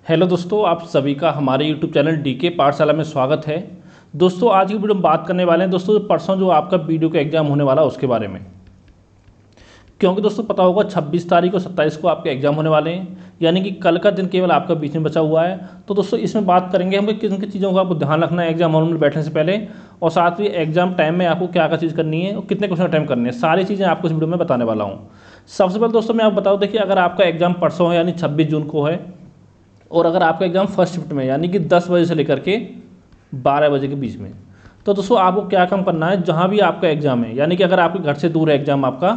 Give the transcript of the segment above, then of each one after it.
Hello दोस्तों, आप सभी का हमारे यूट्यूब चैनल डीके पाठशाला में स्वागत है। दोस्तों आज की वीडियो में बात करने वाले हैं दोस्तों परसों जो आपका वीडियो का एग्ज़ाम होने वाला है उसके बारे में। क्योंकि दोस्तों पता होगा 26 तारीख और 27 को आपके एग्ज़ाम होने वाले हैं, यानी कि कल का दिन केवल आपका बीच में बचा हुआ है। तो दोस्तों इसमें बात करेंगे हम किन किन चीज़ों का आपको ध्यान रखना है एग्जाम हॉल में बैठने से पहले, और साथ ही एग्जाम टाइम में आपको क्या क्या चीज़ करनी है और कितने क्वेश्चन अटेम्प्ट करने हैं, सारी चीज़ें आपको इस वीडियो में बताने वाला हूँ। सबसे पहले दोस्तों मैं आपको बताऊँ, देखिए अगर आपका एग्जाम परसों है यानी 26 जून को है, और अगर आपका एग्ज़ाम फर्स्ट शिफ्ट में यानी कि 10 बजे से लेकर के 12 बजे के बीच में, तो दोस्तों आपको क्या काम करना है, जहाँ भी आपका एग्ज़ाम है यानी कि अगर आपके घर से दूर है एग्ज़ाम आपका,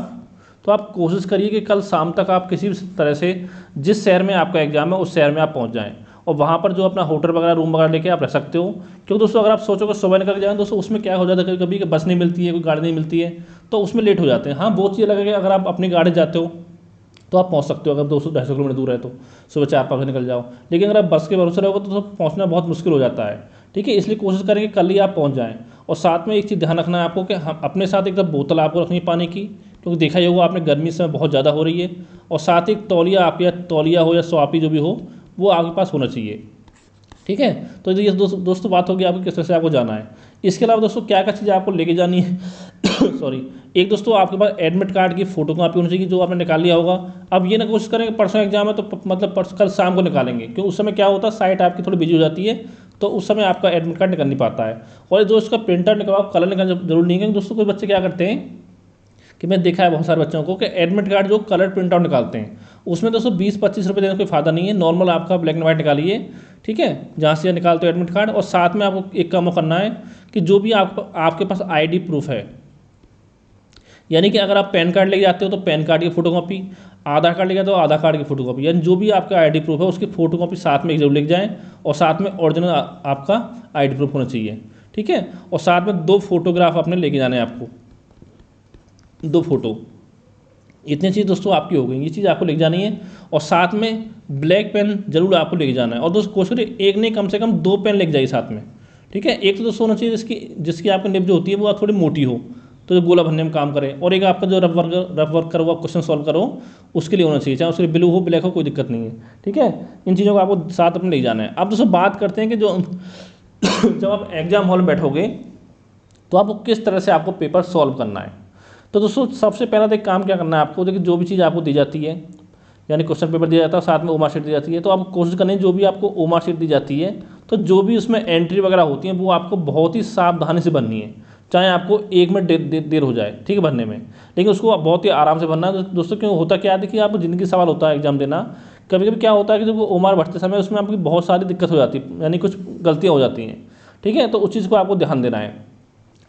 तो आप कोशिश करिए कि कल शाम तक आप किसी भी तरह से जिस शहर में आपका एग्ज़ाम है उस शहर में आप पहुँच जाएँ, और वहाँ पर जो अपना होटल वगैरह रूम वगैरह लेके आप रह सकते हो। क्योंकि दोस्तों अगर आप सोचो कि सुबह निकल जाएँ दोस्तों, उसमें क्या हो जाता है कभी कभी कि बस नहीं मिलती है, कोई गाड़ी नहीं मिलती है, तो उसमें लेट हो जाते हैं। हाँ, वो चीज़ अलग है कि अगर आप अपनी गाड़ी जाते हो तो आप पहुंच सकते हो, अगर 200-250 किलोमीटर दूर है तो सुबह 4-5 बजे निकल जाओ। लेकिन अगर आप बस के भरोसे रहोगे तो पहुंचना बहुत मुश्किल हो जाता है। ठीक है, इसलिए कोशिश करें कि कल ही आप पहुंच जाएं। और साथ में एक चीज़ ध्यान रखना है आपको कि हम अपने साथ एक बोतल आपको रखनी है पानी की, क्योंकि देखा ही होगा आपने गर्मी इस समय बहुत ज़्यादा हो रही है। और साथ ही एक तौलिया, आप या तौलिया हो या स्वापी जो भी हो वो आपके पास होना चाहिए। ठीक है, तो ये दोस्तों बात होगी आपको किस तरह से आपको जाना है। इसके अलावा दोस्तों क्या क्या चीज़ें आपको लेके जानी है सॉरी, एक दोस्तों आपके पास एडमिट कार्ड की फोटो कॉपी होनी चाहिए जो आपने निकाल लिया होगा। अब ये ना कोशिश करें कि परसों एग्जाम है तो मतलब कल शाम को निकालेंगे, क्योंकि उस समय क्या होता है साइट आपकी थोड़ी बिजी हो जाती है, तो उस समय आपका एडमिट कार्ड निकल नहीं पाता है। और जो इसका प्रिंटर निकलवाओ, कलर निकालना जरूरी नहीं है, क्योंकि दोस्तों कोई बच्चे क्या करते हैं कि मैं देखा है बहुत सारे बच्चों को कि एडमिट कार्ड जो कलर प्रिंट आउट निकालते हैं, उसमें दोस्तों 20-25 रुपये देने का कोई फ़ायदा नहीं है। नॉर्मल आपका ब्लैक एंड वाइट निकालिए, ठीक है, जहाँ से निकालते हो एडमिट कार्ड। और साथ में आपको एक काम करना है कि जो भी आपके पास आईडी प्रूफ है, यानी कि अगर आप पैन कार्ड लेके जाते हो तो पैन कार्ड की फोटोकॉपी, आधार कार्ड लेके जाते हो आधार कार्ड की फोटोकॉपी, यानी जो भी आपका आईडी प्रूफ है उसकी फोटोकॉपी साथ में एक जरूर लेके जाएं, और साथ में ओरिजिनल आपका आईडी प्रूफ होना चाहिए। ठीक है, और साथ में 2 फोटोग्राफ अपने लेके जाने हैं, आपको 2 फोटो। इतनी चीज़ दोस्तों आपकी हो गई, ये चीज़ आपको लेके जानी है। और साथ में ब्लैक पेन जरूर आपको लेके जाना है, और दोस्तों कोशिश करिए एक नहीं कम से कम 2 पेन लेके जाइए साथ में। ठीक है, एक तो दोस्तों होना चाहिए जिसकी आपकी निब जो होती है वो थोड़ी मोटी हो, तो जो गोला भरने में काम करे, और एक आपका जो रफ वर्क करो, आप क्वेश्चन सॉल्व करो, उसके लिए होना चाहिए, चाहे उसके लिए ब्लू हो ब्लैक हो कोई दिक्कत नहीं है। ठीक है, इन चीज़ों को आपको साथ अपने ले जाना है। अब दोस्तों बात करते हैं कि जो जब आप एग्जाम हॉल में बैठोगे तो आपको किस तरह से आपको पेपर सॉल्व करना है। तो दोस्तों सबसे पहला तो एक काम क्या करना है आपको, देखिए जो भी चीज़ आपको दी जाती है, यानी क्वेश्चन पेपर दिया जाता है साथ में ओमार शीट दी जाती है, तो आपको कोशिश करनी है जो भी आपको ओमार शीट दी जाती है तो जो भी उसमें एंट्री वगैरह होती है वो आपको बहुत ही सावधानी से भरनी है, चाहे आपको 1 मिनट देर हो जाए, ठीक है, भरने में, लेकिन उसको बहुत ही आराम से भरना है दोस्तों। क्यों होता क्या है, देखिए आपको ज़िंदगी सवाल होता है एग्जाम देना, कभी कभी क्या होता है कि जब ओमार भरते समय उसमें आपकी बहुत सारी दिक्कत हो जाती है, यानी कुछ गलतियाँ हो जाती हैं। ठीक है, तो उस चीज़ को आपको ध्यान देना है।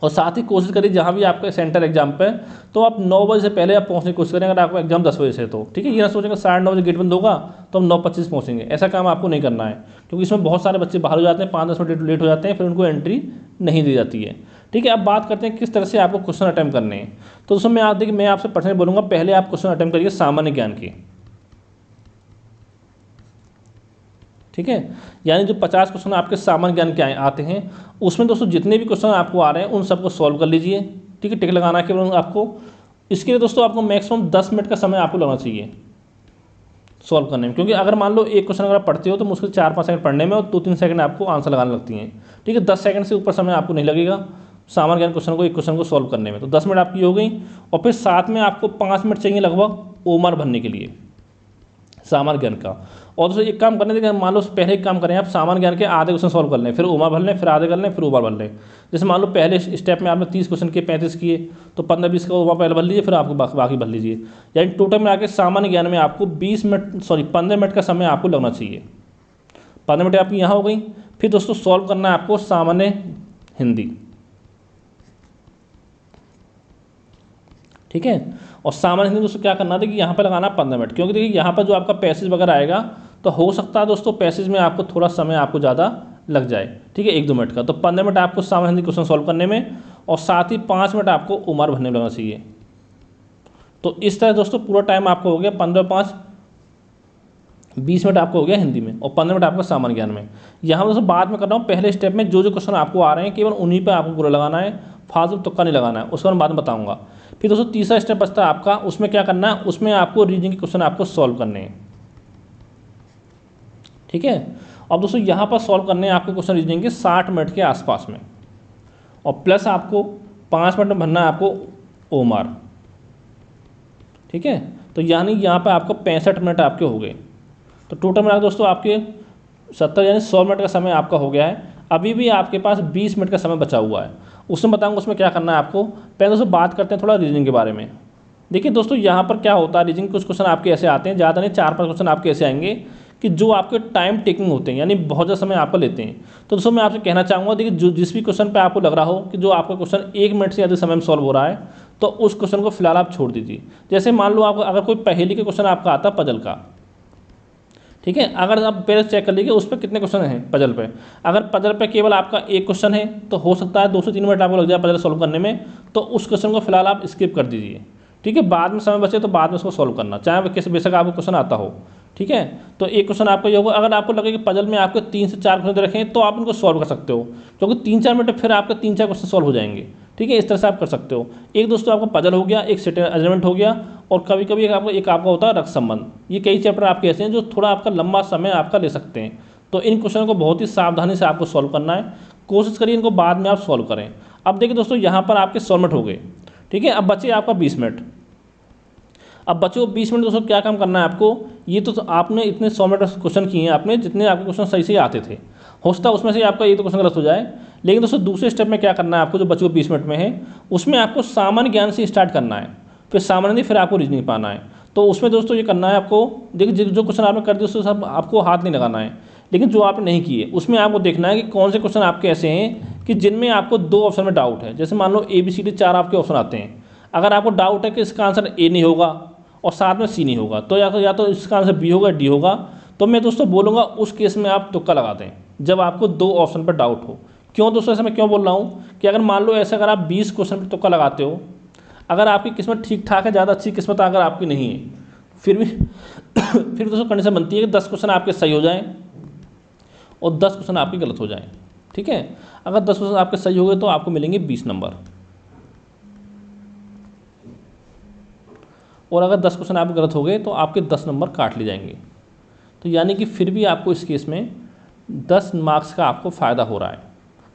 और साथ ही कोशिश करिए जहाँ भी आपका सेंटर एग्जाम पे, तो आप 9 बजे से पहले आप पहुँचने की कोशिश करें। अगर आपका एग्जाम 10 बजे से तो ठीक है, ये ना सोचेंगे 9:30 बजे गेट बंद होगा तो हम 9:25 पहुँचेंगे, ऐसा काम आपको नहीं करना है, क्योंकि इसमें बहुत सारे बच्चे बाहर हो जाते हैं, 5-10 मिनट लेट हो जाते हैं, फिर उनको एंट्री नहीं दी जाती है। ठीक है, अब बात करते हैं किस तरह से आपको क्वेश्चन अटैम्प्ट करने हैं। तो उसमें मैं आपसे पर्सनली बोलूँगा, पहले आप क्वेश्चन अटैम्प्ट करिए सामान्य ज्ञान के। ठीक है, यानी जो 50 क्वेश्चन आपके सामान्य ज्ञान के आते हैं, उसमें दोस्तों जितने भी क्वेश्चन आपको आ रहे हैं उन सबको सॉल्व कर लीजिए। ठीक है, टिक लगाना है केवल आपको। इसके लिए दोस्तों आपको मैक्सिमम 10 मिनट का समय आपको लगना चाहिए सॉल्व करने में, क्योंकि अगर मान लो एक क्वेश्चन अगर आप पढ़ते हो तो मुश्किल 4-5 सेकंड पढ़ने में और 2-3 सेकंड आपको आंसर लगाने लगती हैं। ठीक है, 10 सेकंड से ऊपर समय आपको नहीं लगेगा सामान्य ज्ञान क्वेश्चन को, एक क्वेश्चन को सॉल्व करने में। तो 10 मिनट आपकी हो गई, और फिर साथ में आपको 5 मिनट चाहिए लगभग ओमार भरने के लिए सामान्य ज्ञान का। और दोस्तों एक काम करने देंगे, मान लो पहले एक काम करें, आप सामान्य ज्ञान के आधे क्वेश्चन सॉल्व कर लें, फिर ओमार भर लें, फिर आधे कर लें, फिर ओमार भर लें। जैसे मान लो पहले स्टेप में आपने 30 क्वेश्चन के 35 किए, तो 15-20 का ओमार पहले भर लीजिए, फिर आपको बाकी भर लीजिए। यानी टोटल में आके सामान्य ज्ञान में आपको 15 मिनट का समय आपको लगना चाहिए। 15 मिनट आपकी यहाँ हो गई। फिर दोस्तों सॉल्व करना है आपको सामान्य हिंदी। ठीक है, और सामान्य हिंदी दोस्तों क्या करना था कि यहाँ पर लगाना 15 मिनट, क्योंकि देखिए यहाँ पर जो आपका पैसेज वगैरह आएगा तो हो सकता है दोस्तों पैसेज में आपको थोड़ा समय आपको ज़्यादा लग जाए। ठीक है, 1-2 मिनट का, तो 15 मिनट आपको सामान्य हिंदी क्वेश्चन सॉल्व करने में, और साथ ही 5 मिनट आपको ओमार भरने में लगना चाहिए। तो इस तरह दोस्तों पूरा टाइम आपको हो गया 15-5 20 मिनट आपको हो गया हिंदी में, और 15 मिनट आपका सामान्य ज्ञान में। यहाँ दोस्तों बाद में कर रहा हूँ, पहले स्टेप में जो क्वेश्चन आपको आ रहे हैं केवल उन्हीं पर आपको पूरा लगाना है, फालतू तुक्का नहीं लगाना है, उसका मैं बाद में बताऊँगा। फिर दोस्तों तीसरा स्टेप बचता है आपका, उसमें क्या करना है, उसमें आपको रीजनिंग के क्वेश्चन आपको सॉल्व करने हैं। ठीक है। अब दोस्तों यहाँ पर सॉल्व करने हैं आपको क्वेश्चन रीजनिंग के 60 मिनट के आसपास में, और प्लस आपको 5 मिनट में भरना है आपको ओमार, ठीक है। तो यानी यहाँ पर आपको 65 मिनट आपके हो गए। तो टोटल मिला दोस्तों आपके 70 यानी 100 मिनट का समय आपका हो गया है। अभी भी आपके पास 20 मिनट का समय बचा हुआ है, उसमें बताऊँगा उसमें क्या करना है आपको। पहले दोस्तों बात करते हैं थोड़ा रीजनिंग के बारे में। देखिए दोस्तों यहाँ पर क्या होता है, रीजनिंग कुछ क्वेश्चन आपके ऐसे आते हैं, ज़्यादा नहीं 4-5 क्वेश्चन आपके ऐसे आएंगे कि जो आपके टाइम टेकिंग होते हैं, यानी बहुत ज़्यादा समय आपको लेते हैं। तो दोस्तों मैं आपसे कहना चाहूँगा, देखिए जो जिस भी क्वेश्चन पे आपको लग रहा हो कि जो आपका क्वेश्चन 1 मिनट से ज़्यादा समय में सॉल्व हो रहा है, तो उस क्वेश्चन को फिलहाल आप छोड़ दीजिए। जैसे मान लो आपको अगर कोई पहेली के क्वेश्चन आपका आता है पजल का, ठीक है, अगर आप पहले चेक कर लीजिए उस पर कितने क्वेश्चन हैं पजल पे। अगर पजल पे केवल आपका एक क्वेश्चन है तो हो सकता है 2 से 3 मिनट आपको लग जाए पजल सॉल्व करने में, तो उस क्वेश्चन को फिलहाल आप स्किप कर दीजिए, ठीक है। बाद में समय बचे तो बाद में उसको सॉल्व करना, चाहे किसी बेशक आपको क्वेश्चन आता हो, ठीक है। तो एक क्वेश्चन आपका ये होगा, अगर आपको लगे कि पजल में आपको 3 से 4 क्वेश्चन रखें तो आप इनको सॉल्व कर सकते हो, क्योंकि 3-4 मिनट फिर आपके 3-4 क्वेश्चन सॉल्व हो जाएंगे, ठीक है। इस तरह से आप कर सकते हो। एक दोस्तों आपका पजल हो गया, एक सेट अरेंजमेंट हो गया, और कभी कभी एक आपका होता है रक्त संबंध। ये कई चैप्टर आपके ऐसे हैं जो थोड़ा आपका लंबा समय आपका ले सकते हैं। तो इन क्वेश्चन को बहुत ही सावधानी से आपको सॉल्व करना है, कोशिश करिए इनको बाद में आप सॉल्व करें। अब देखिए दोस्तों यहाँ पर आपके 100 मिनट हो गए, ठीक है। अब बचे आपका 20 मिनट। अब बच्चों 20 मिनट दोस्तों क्या काम करना है आपको। ये तो आपने इतने 100 मिनट क्वेश्चन किए हैं आपने, जितने आपके क्वेश्चन सही से आते थे, हो सकता है उसमें से आपका ये तो क्वेश्चन गलत हो जाए। लेकिन दोस्तों दूसरे स्टेप में क्या करना है आपको, जो बच्चों 20 मिनट में है उसमें आपको सामान्य ज्ञान से स्टार्ट करना है, फिर सामान्य नहीं, फिर आपको रीजनिंग पाना है। तो उसमें दोस्तों ये करना है आपको, देखिए जो क्वेश्चन आपने कर दिए उससे सब आपको हाथ नहीं लगाना है, लेकिन जो आपने नहीं किए उसमें आपको देखना है कि कौन से क्वेश्चन आपके ऐसे हैं कि जिनमें आपको 2 ऑप्शन में डाउट है। जैसे मान लो ABCD 4 आपके ऑप्शन आते हैं, अगर आपको डाउट है कि इसका आंसर A नहीं होगा और साथ में C नहीं होगा, तो या तो इसका आंसर B होगा, D होगा, तो मैं दोस्तों बोलूँगा उस केस में आप तुक्का लगा दें जब आपको 2 ऑप्शन पर डाउट हो। क्यों दोस्तों ऐसा मैं क्यों बोल रहा हूँ कि अगर मान लो ऐसा अगर आप 20 क्वेश्चन पर तुक्का लगाते हो, अगर आपकी किस्मत ठीक ठाक है, ज़्यादा अच्छी किस्मत अगर आपकी नहीं है, फिर भी फिर दोस्तों कंडीशन बनती है कि 10 क्वेश्चन आपके सही हो जाएं और 10 क्वेश्चन आपके गलत हो जाएं, ठीक है। अगर 10 क्वेश्चन आपके सही हो गए तो आपको मिलेंगे 20 नंबर, और अगर 10 क्वेश्चन आपके गलत हो गए तो आपके 10 नंबर काट लिए जाएंगे। तो यानी कि फिर भी आपको इस केस में 10 मार्क्स का आपको फ़ायदा हो रहा है,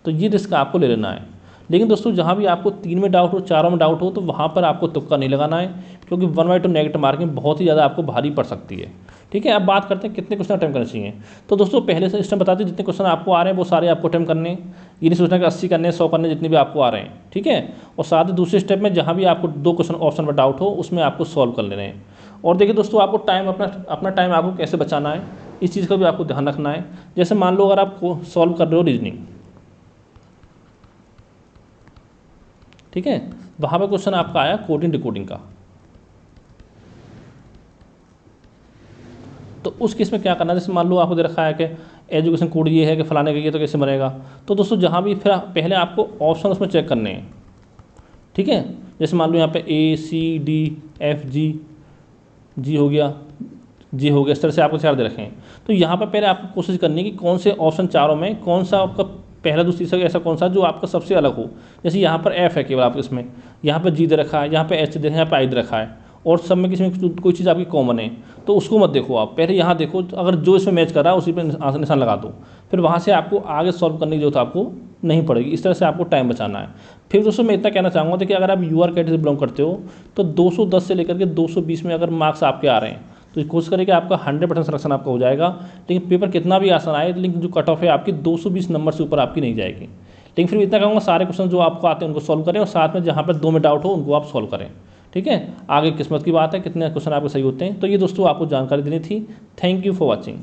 तो ये रिस्क आपको ले लेना है। लेकिन दोस्तों जहाँ भी आपको 3 में डाउट हो, 4 में डाउट हो, तो वहाँ पर आपको तुक्का नहीं लगाना है, क्योंकि 1/2 नेगेटिव मार्किंग बहुत ही ज़्यादा आपको भारी पड़ सकती है, ठीक है। अब बात करते हैं कितने क्वेश्चन अटैम्प्ट करने चाहिए। तो दोस्तों पहले से सिस्टम बता दें, जितने क्वेश्चन आपको आ रहे हैं वो सारे आपको अटैम्प्ट करने, ये नहीं सोचना कि 80 करने, 100 करने, जितने भी आपको आ रहे हैं, ठीक है। और साथ ही दूसरे स्टेप में जहाँ भी आपको 2 क्वेश्चन ऑप्शन पर डाउट हो उसमें आपको सॉल्व कर लेने हैं। और देखिए दोस्तों आपको टाइम अपना टाइम आपको कैसे बचाना है, इस चीज़ का भी आपको ध्यान रखना है। जैसे मान लो अगर आप सॉल्व कर रहे हो रीजनिंग, ठीक है, वहाँ पर क्वेश्चन आपका आया कोडिंग डिकोडिंग का, तो उस केस में क्या करना है। जैसे मान लो आपको दे रखा है कि एजुकेशन कोड ये है कि फलाने का ये, तो कैसे बनेगा। तो दोस्तों जहाँ भी फिर पहले आपको ऑप्शन उसमें चेक करने हैं, ठीक है। जैसे मान लो यहाँ पे ACDFG हो गया, G हो गया, इस तरह से आपको 4 दे रखे हैं। तो यहाँ पर पहले आपको कोशिश करनी है कि कौन से ऑप्शन चारों में कौन सा आपका पहला दूसरी तीसरा ऐसा कौन सा जो आपका सबसे अलग हो। जैसे यहाँ पर F है केवल आपको, इसमें यहाँ पर G दे रखा है, यहाँ पे H दे रखा है, यहाँ पे I दे रखा है, और सब में किसी में कोई चीज़ आपकी कॉमन है, तो उसको मत देखो आप, पहले यहाँ देखो, अगर जो इसमें मैच कर रहा है उसी पर आंसर निशान लगा दो, फिर वहाँ से आपको आगे सॉल्व करने की जरूरत आपको नहीं पड़ेगी। इस तरह से आपको टाइम बचाना है। फिर दोस्तों मैं इतना कहना चाहूँगा कि अगर आप UR कैटेगरी से बिलोंग करते हो तो 210 से लेकर के 220 में अगर मार्क्स आपके आ रहे हैं तो कोशिश करें कि आपका 100% सिलेक्शन आपका हो जाएगा। लेकिन पेपर कितना भी आसान आए, लेकिन जो कट ऑफ है आपकी 220 नंबर से ऊपर आपकी नहीं जाएगी। लेकिन फिर इतना कहूँगा सारे क्वेश्चन जो आपको आते हैं उनको सॉल्व करें, और साथ में जहाँ पर 2 में डाउट हो उनको आप सॉल्व करें, ठीक है। आगे किस्मत की बात है कितने क्वेश्चन आपके सही होते हैं। तो ये दोस्तों आपको जानकारी देनी थी। Thank you for watching.